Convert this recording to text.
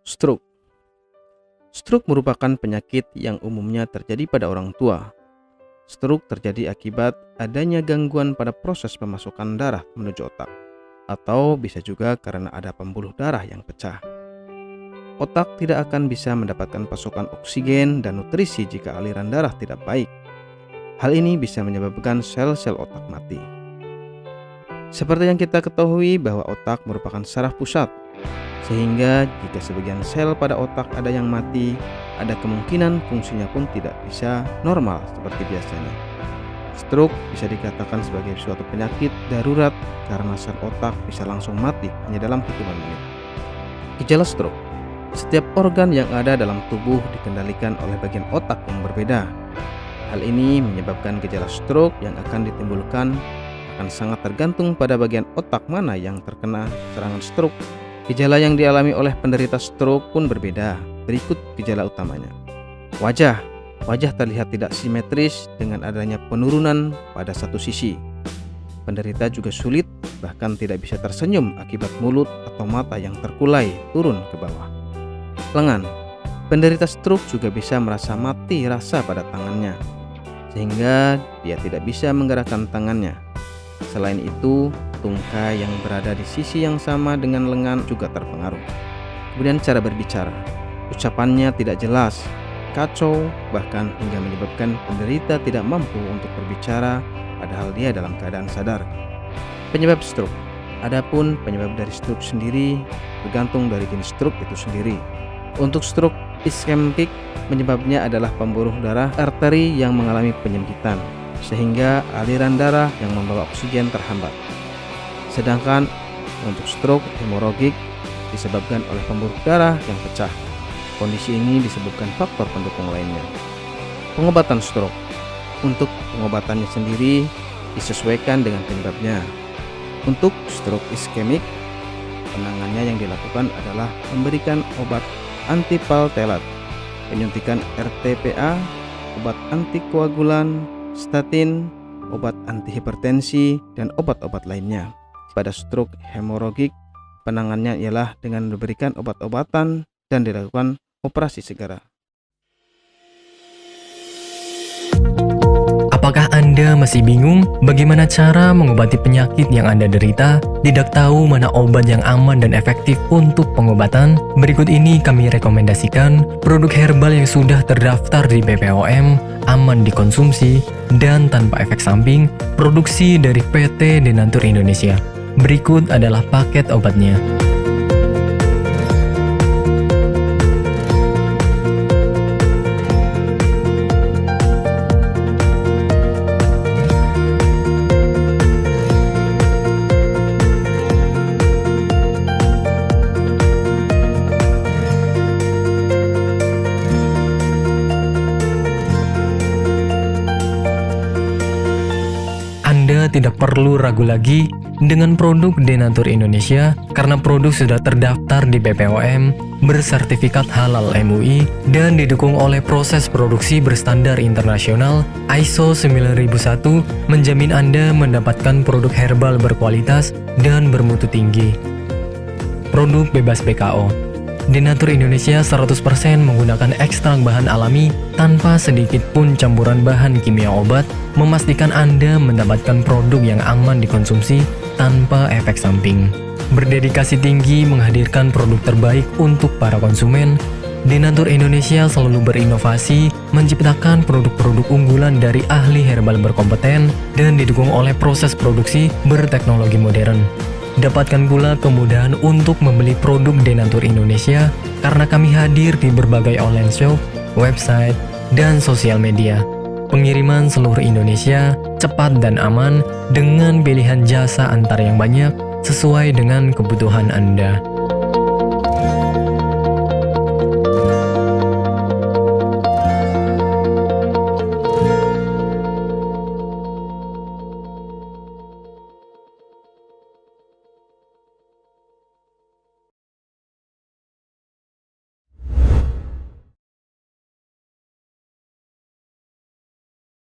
Stroke. Stroke merupakan penyakit yang umumnya terjadi pada orang tua. Stroke terjadi akibat adanya gangguan pada proses pemasukan darah menuju otak, atau bisa juga karena ada pembuluh darah yang pecah. Otak tidak akan bisa mendapatkan pasokan oksigen dan nutrisi jika aliran darah tidak baik. Hal ini bisa menyebabkan sel-sel otak mati. Seperti yang kita ketahui bahwa otak merupakan saraf pusat, sehingga jika sebagian sel pada otak ada yang mati, ada kemungkinan fungsinya pun tidak bisa normal seperti biasanya. Stroke bisa dikatakan sebagai suatu penyakit darurat karena sel otak bisa langsung mati hanya dalam hitungan menit. Gejala stroke. Setiap organ yang ada dalam tubuh dikendalikan oleh bagian otak yang berbeda. Hal ini menyebabkan gejala stroke yang akan ditimbulkan akan sangat tergantung pada bagian otak mana yang terkena serangan stroke. Gejala yang dialami oleh penderita stroke pun berbeda. Berikut gejala utamanya. Wajah terlihat tidak simetris dengan adanya penurunan pada satu sisi. Penderita juga sulit, bahkan tidak bisa tersenyum akibat mulut atau mata yang terkulai turun ke bawah. Lengan. Penderita stroke juga bisa merasa mati rasa pada tangannya, sehingga dia tidak bisa menggerakkan tangannya. Selain itu, tungkai yang berada di sisi yang sama dengan lengan juga terpengaruh. Kemudian cara berbicara. Ucapannya tidak jelas, kacau, bahkan hingga menyebabkan penderita tidak mampu untuk berbicara padahal dia dalam keadaan sadar. Penyebab stroke. Adapun penyebab dari stroke sendiri bergantung dari jenis stroke itu sendiri. Untuk stroke iskemik, penyebabnya adalah pembuluh darah arteri yang mengalami penyempitan, sehingga aliran darah yang membawa oksigen terhambat. Sedangkan untuk stroke hemoragik disebabkan oleh pembuluh darah yang pecah. Kondisi ini disebabkan faktor pendukung lainnya. Pengobatan stroke. Untuk pengobatannya sendiri disesuaikan dengan penyebabnya. Untuk stroke iskemik, penanganannya yang dilakukan adalah memberikan obat antipaltelat, penyuntikan RTPA, obat antikoagulan, statin, obat antihipertensi, dan obat-obat lainnya. Pada stroke hemoragik, penanganannya ialah dengan memberikan obat-obatan dan dilakukan operasi segera. Apakah Anda masih bingung bagaimana cara mengobati penyakit yang Anda derita? Tidak tahu mana obat yang aman dan efektif untuk pengobatan? Berikut ini kami rekomendasikan produk herbal yang sudah terdaftar di BPOM, aman dikonsumsi, dan tanpa efek samping, produksi dari PT Denatur Indonesia. Berikut adalah paket obatnya. Anda tidak perlu ragu lagi dengan produk Denatur Indonesia karena produk sudah terdaftar di BPOM, bersertifikat halal MUI, dan didukung oleh proses produksi berstandar internasional ISO 9001, menjamin Anda mendapatkan produk herbal berkualitas dan bermutu tinggi. Produk bebas BKO. Denatur Indonesia 100% menggunakan ekstrak bahan alami tanpa sedikit pun campuran bahan kimia obat, memastikan Anda mendapatkan produk yang aman dikonsumsi tanpa efek samping. Berdedikasi tinggi menghadirkan produk terbaik untuk para konsumen, Denatur Indonesia selalu berinovasi, menciptakan produk-produk unggulan dari ahli herbal berkompeten dan didukung oleh proses produksi berteknologi modern. Dapatkan pula kemudahan untuk membeli produk Denatur Indonesia karena kami hadir di berbagai online shop, website, dan sosial media. Pengiriman seluruh Indonesia cepat dan aman dengan pilihan jasa antar yang banyak sesuai dengan kebutuhan Anda.